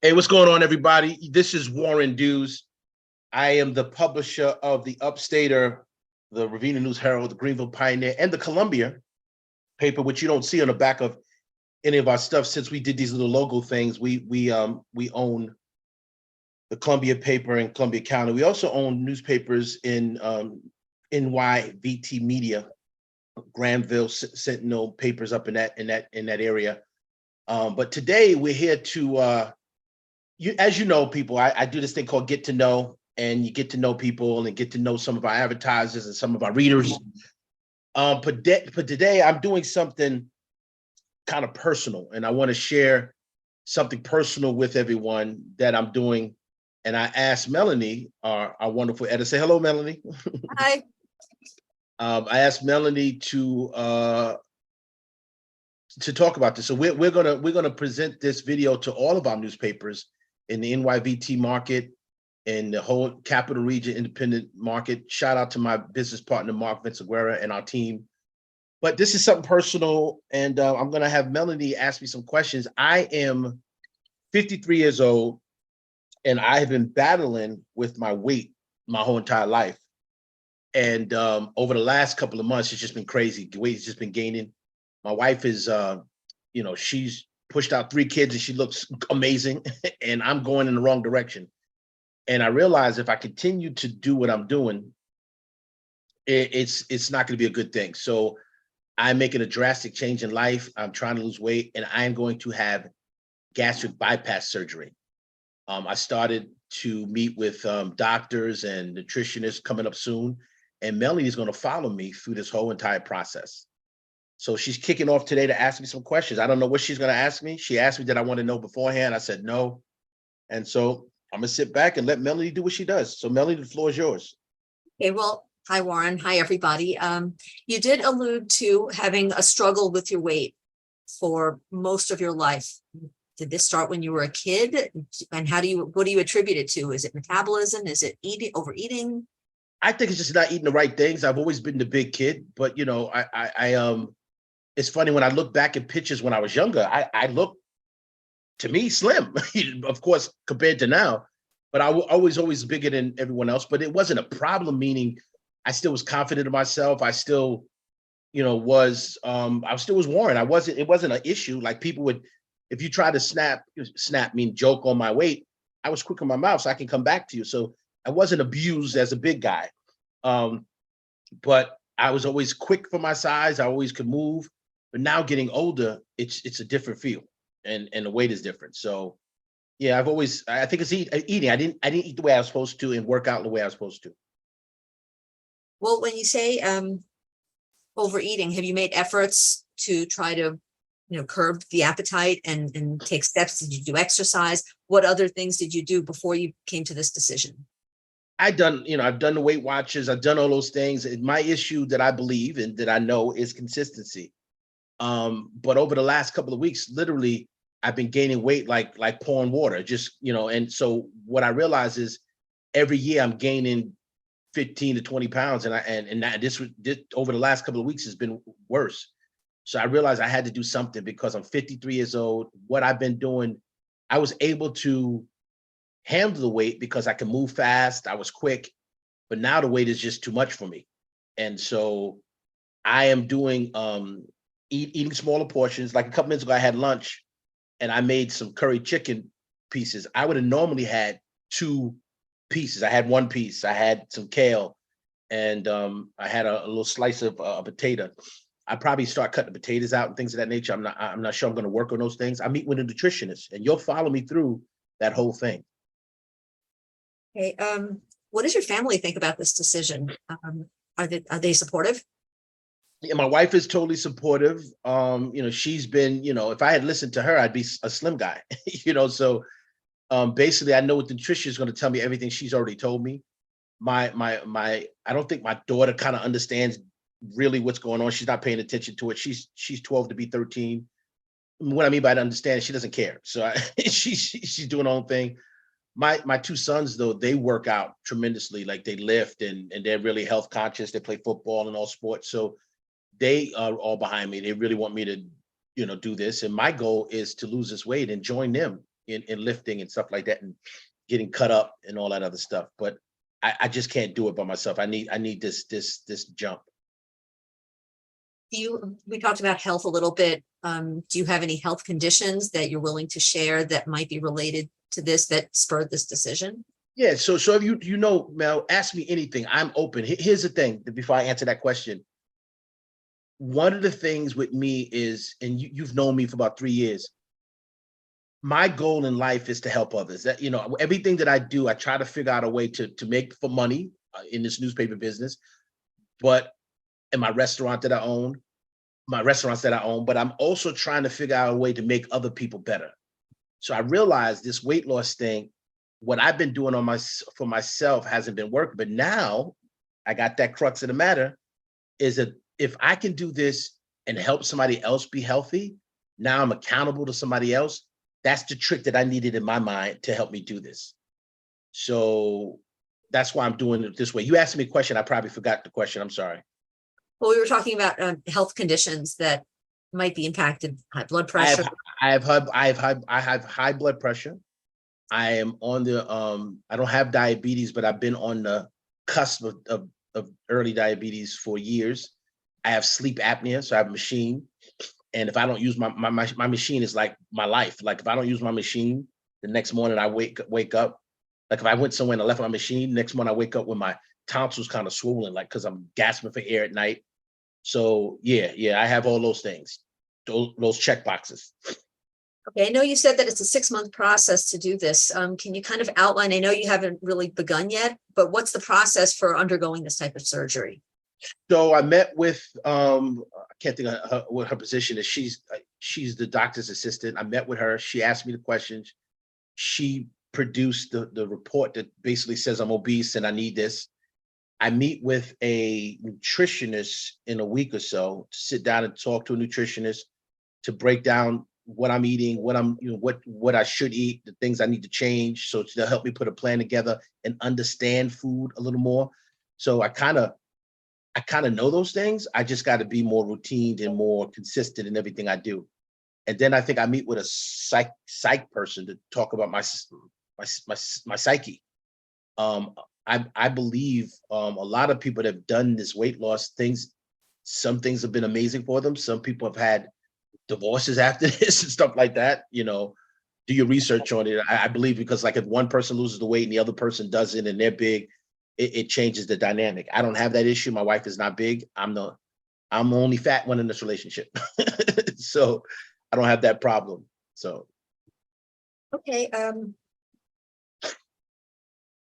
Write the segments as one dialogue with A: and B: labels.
A: Hey, what's going on, everybody? This is Warren Dews. I am the publisher of the Upstater, the Ravenna News Herald, the Greenville Pioneer, and the Columbia paper, which you don't see on the back of any of our stuff. Since we did these little logo things, we own the Columbia paper in Columbia County. We also own newspapers in NYVT Media, Granville, Sentinel papers up in that area. But today we're here to as you know, people, I do this thing called Get to Know, and you get to know people and get to know some of our advertisers and some of our readers. But today I'm doing something kind of personal, and I want to share something personal with everyone that I'm doing. And I asked Melanie, our wonderful editor, say hello, Melanie.
B: Hi.
A: I asked Melanie to talk about this. So we're gonna present this video to all of our newspapers in the NYVT market, in the whole Capital Region independent market. Shout out to my business partner, Mark Vinciguerra, and our team. But this is something personal, and I'm gonna have Melanie ask me some questions. I am 53 years old, and I have been battling with my weight my whole entire life. And over the last couple of months, it's just been crazy. The weight has just been gaining. My wife is, she's pushed out 3 kids and she looks amazing, and I'm going in the wrong direction. And I realize if I continue to do what I'm doing, it's not going to be a good thing. So I'm making a drastic change in life. I'm trying to lose weight, and I am going to have gastric bypass surgery. I started to meet with doctors and nutritionists coming up soon, and Melanie is going to follow me through this whole entire process. So she's kicking off today to ask me some questions. I don't know what she's going to ask me. She asked me, did I want to know beforehand? I said no. And so I'm going to sit back and let Melanie do what she does. So Melanie, the floor is yours.
B: Okay, well, hi, Warren. Hi, everybody. You did allude to having a struggle with your weight for most of your life. Did this start when you were a kid? And what do you attribute it to? Is it metabolism? Is it overeating?
A: I think it's just not eating the right things. I've always been the big kid, but it's funny when I look back at pictures when I was younger, I look, to me, slim, of course, compared to now, but I was always bigger than everyone else. But it wasn't a problem, meaning I still was confident in myself. I still, I still was Warren. It wasn't an issue. Like people would, if you try to snap mean joke on my weight, I was quick on my mouth so I can come back to you. So I wasn't abused as a big guy. But I was always quick for my size. I always could move. But now getting older, it's a different feel, and the weight is different. So yeah, I think it's eating. I didn't eat the way I was supposed to and work out the way I was supposed to.
B: Well, when you say overeating, have you made efforts to try to curb the appetite and take steps? Did you do exercise? What other things did you do before you came to this decision?
A: I've done the Weight Watchers. I've done all those things. And my issue that I believe and that I know is consistency. But over the last couple of weeks, literally, I've been gaining weight like pouring water, and so what I realize is every year I'm gaining 15 to 20 pounds. And this over the last couple of weeks has been worse. So I realized I had to do something because I'm 53 years old. What I've been doing, I was able to handle the weight because I can move fast. I was quick, but now the weight is just too much for me. And so I am doing, eating smaller portions. Like a couple minutes ago, I had lunch and I made some curry chicken pieces. I would have normally had 2 pieces. I had 1 piece. I had some kale, and I had a little slice of a potato. I probably start cutting the potatoes out and things of that nature. I'm not sure I'm going to work on those things. I meet with a nutritionist, and you'll follow me through that whole thing.
B: Okay. What does your family think about this decision? Are they supportive?
A: Yeah, my wife is totally supportive. She's been, if I had listened to her, I'd be a slim guy, so basically I know what the nutritionist is going to tell me everything she's already told me. I don't think my daughter kind of understands really what's going on. She's not paying attention to it. She's 12 to be 13. What I mean by understand, she doesn't care. So she's doing her own thing. My 2 sons, though, they work out tremendously. Like they lift and they're really health conscious. They play football and all sports. So they are all behind me. They really want me to, do this. And my goal is to lose this weight and join them in lifting and stuff like that, and getting cut up and all that other stuff. But I just can't do it by myself. I need this jump.
B: We talked about health a little bit. Do you have any health conditions that you're willing to share that might be related to this that spurred this decision?
A: Yeah. So if you know, Mel, ask me anything. I'm open. Here's the thing before I answer that question. One of the things with me is, and you've known me for about 3 years, my goal in life is to help others. That, you know, everything that I do, I try to figure out a way to make for money in this newspaper business, but in my restaurants that I own, but I'm also trying to figure out a way to make other people better. So I realized this weight loss thing, what I've been doing for myself hasn't been working, but now I got that crux of the matter is that if I can do this and help somebody else be healthy, now I'm accountable to somebody else. That's the trick that I needed in my mind to help me do this. So that's why I'm doing it this way. You asked me a question. I probably forgot the question. I'm sorry.
B: Well, we were talking about health conditions that might be impacted, high blood pressure.
A: I have high blood pressure. I am on the I don't have diabetes, but I've been on the cusp of early diabetes for years. I have sleep apnea, so I have a machine. And if I don't use my machine is like my life. Like if I don't use my machine, the next morning I wake up. Like if I went somewhere and I left my machine, next morning I wake up with my tonsils kind of swollen, like because I'm gasping for air at night. So yeah, I have all those things, those check boxes.
B: Okay, I know you said that it's a 6-month process to do this. Can you kind of outline? I know you haven't really begun yet, but what's the process for undergoing this type of surgery?
A: So I met with I can't think of what her position is. She's the doctor's assistant. I met with her. She asked me the questions. She produced the report that basically says I'm obese and I need this. I meet with a nutritionist in a week or so to sit down and talk to a nutritionist to break down what I'm eating, what I should eat, the things I need to change. So to help me put a plan together and understand food a little more. So I kind of know those things. I just got to be more routine and more consistent in everything I do. And then I think I meet with a psych person to talk about my psyche. I believe a lot of people that have done this weight loss things, some things have been amazing for them. Some people have had divorces after this and stuff like that. You know, do your research on it. I believe because like if one person loses the weight and the other person doesn't and they're big, it changes the dynamic. I don't have that issue. My wife is not big. I'm the only fat one in this relationship. So I don't have that problem. So
B: Okay.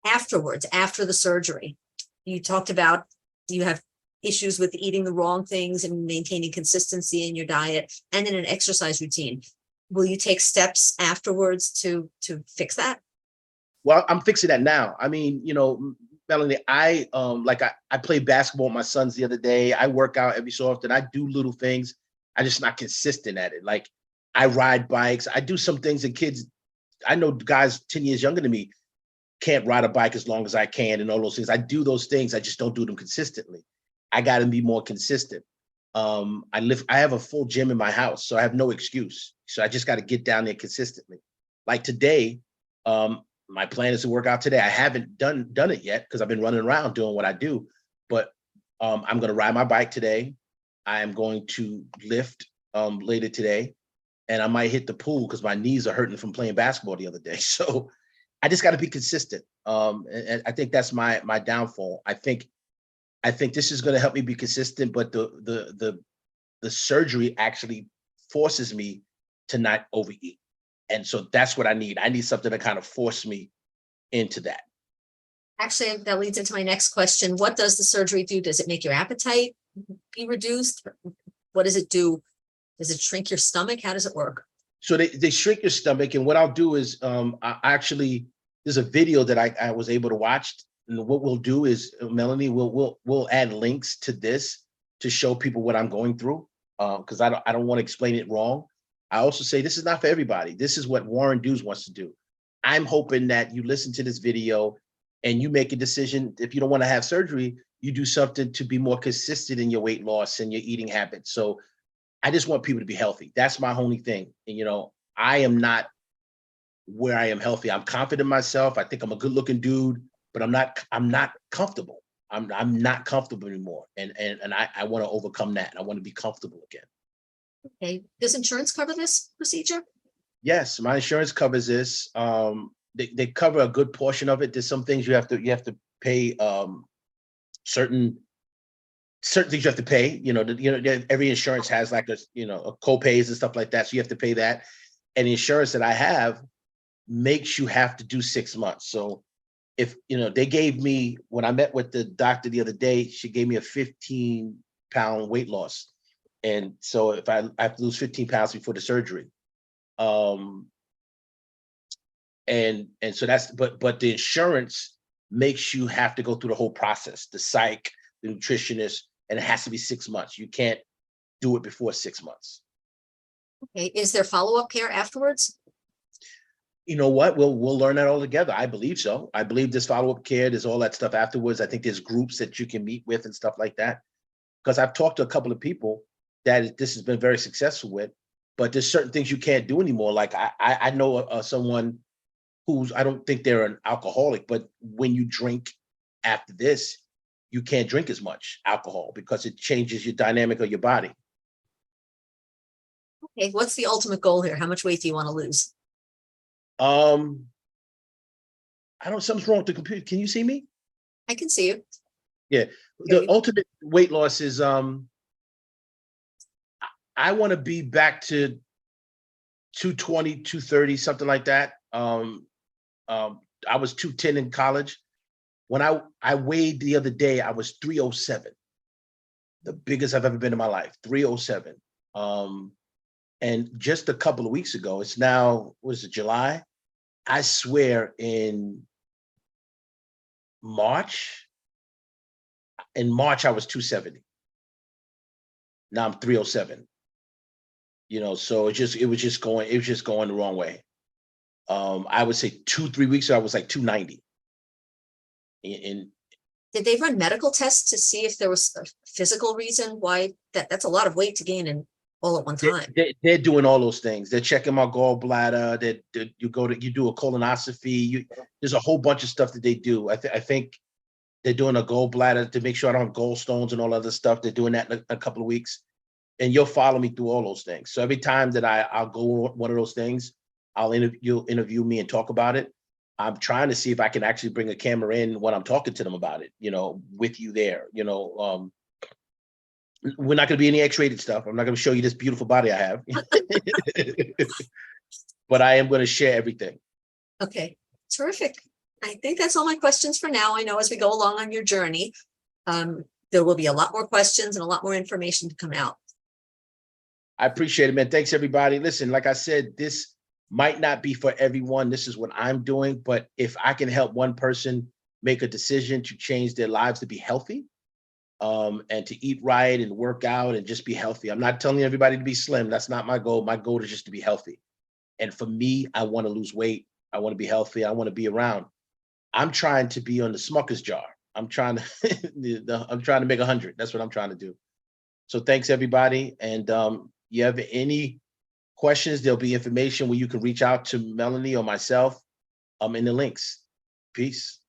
B: Afterwards, after the surgery, you talked about you have issues with eating the wrong things and maintaining consistency in your diet and in an exercise routine. Will you take steps afterwards to fix that?
A: Well, I'm fixing that now. I mean, you know, Melanie, I played basketball with my sons the other day. I work out every so often. I do little things. I'm just not consistent at it. Like I ride bikes. I do some things that kids, I know guys 10 years younger than me can't ride a bike as long as I can and all those things. I do those things. I just don't do them consistently. I got to be more consistent. I have a full gym in my house, so I have no excuse. So I just got to get down there consistently. Like today, my plan is to work out today. I haven't done it yet because I've been running around doing what I do, but I'm going to ride my bike today. I am going to lift later today, and I might hit the pool because my knees are hurting from playing basketball the other day. So I just got to be consistent. And I think that's my downfall. I think this is going to help me be consistent, but the surgery actually forces me to not overeat. And so that's what I need. I need something to kind of force me into that.
B: Actually, that leads into my next question. What does the surgery do? Does it make your appetite be reduced? What does it do? Does it shrink your stomach? How does it work?
A: So they shrink your stomach. And what I'll do is there's a video that I was able to watch. And what we'll do is, Melanie, we'll add links to this to show people what I'm going through. Because I don't want to explain it wrong. I also say this is not for everybody. This is what Warren Dews wants to do. I'm hoping that you listen to this video and you make a decision. If you don't want to have surgery, you do something to be more consistent in your weight loss and your eating habits. So I just want people to be healthy. That's my only thing. And, you know, I am not where I am healthy. I'm confident in myself. I think I'm a good looking dude, but I'm not comfortable. I'm not comfortable anymore. And I want to overcome that. I want to be comfortable again.
B: Okay, does insurance cover this procedure?
A: Yes, my insurance covers this. They cover a good portion of it. There's some things you have to pay, certain things you have to pay. Every insurance has like a co-pays and stuff like that. So you have to pay that. And the insurance that I have makes you have to do 6 months. So if they gave me, when I met with the doctor the other day, she gave me a 15-pound weight loss. And so if I have to lose 15 pounds before the surgery. And so but the insurance makes you have to go through the whole process, the psych, the nutritionist, and it has to be 6 months. You can't do it before 6 months.
B: Okay, is there follow-up care afterwards?
A: You know what? We'll learn that all together. I believe so. I believe there's follow-up care. There's all that stuff afterwards. I think there's groups that you can meet with and stuff like that. Because I've talked to a couple of people that this has been very successful with, but there's certain things you can't do anymore. Like I know someone who's, I don't think they're an alcoholic, but when you drink after this, you can't drink as much alcohol because it changes your dynamic of your body.
B: Okay, what's the ultimate goal here? How much weight do you want to lose?
A: I don't, something's wrong with the computer. Can you see me?
B: I can see you.
A: Yeah. The ultimate weight loss is, I want to be back to 220, 230, something like that. I was 210 in college. When I weighed the other day, I was 307. The biggest I've ever been in my life, 307. And just a couple of weeks ago, it's now, what is it, July? I swear in March I was 270. Now I'm 307. So it was just going the wrong way. I would say 2-3 weeks ago, I was like 290. And
B: did they run medical tests to see if there was a physical reason why that's a lot of weight to gain in all at one time?
A: they're doing all those things. They're checking my gallbladder. That you do a colonoscopy. There's a whole bunch of stuff that they do. I think they're doing a gallbladder to make sure I don't have gallstones and all other stuff. They're doing that in a couple of weeks, and you'll follow me through all those things. So every time that I'll go one of those things, you'll interview me and talk about it. I'm trying to see if I can actually bring a camera in when I'm talking to them about it, with you there. We're not going to be any X-rated stuff. I'm not going to show you this beautiful body I have, but I am going to share everything.
B: Okay, terrific. I think that's all my questions for now. I know as we go along on your journey, there will be a lot more questions and a lot more information to come out.
A: I appreciate it, man. Thanks, everybody. Listen, like I said, this might not be for everyone. This is what I'm doing. But if I can help one person make a decision to change their lives to be healthy, and to eat right and work out and just be healthy. I'm not telling everybody to be slim. That's not my goal. My goal is just to be healthy. And for me, I want to lose weight. I want to be healthy. I want to be around. I'm trying to be on the Smucker's jar. I'm trying to make 100. That's what I'm trying to do. So thanks, everybody. And you have any questions, there'll be information where you can reach out to Melanie or myself in the links. Peace.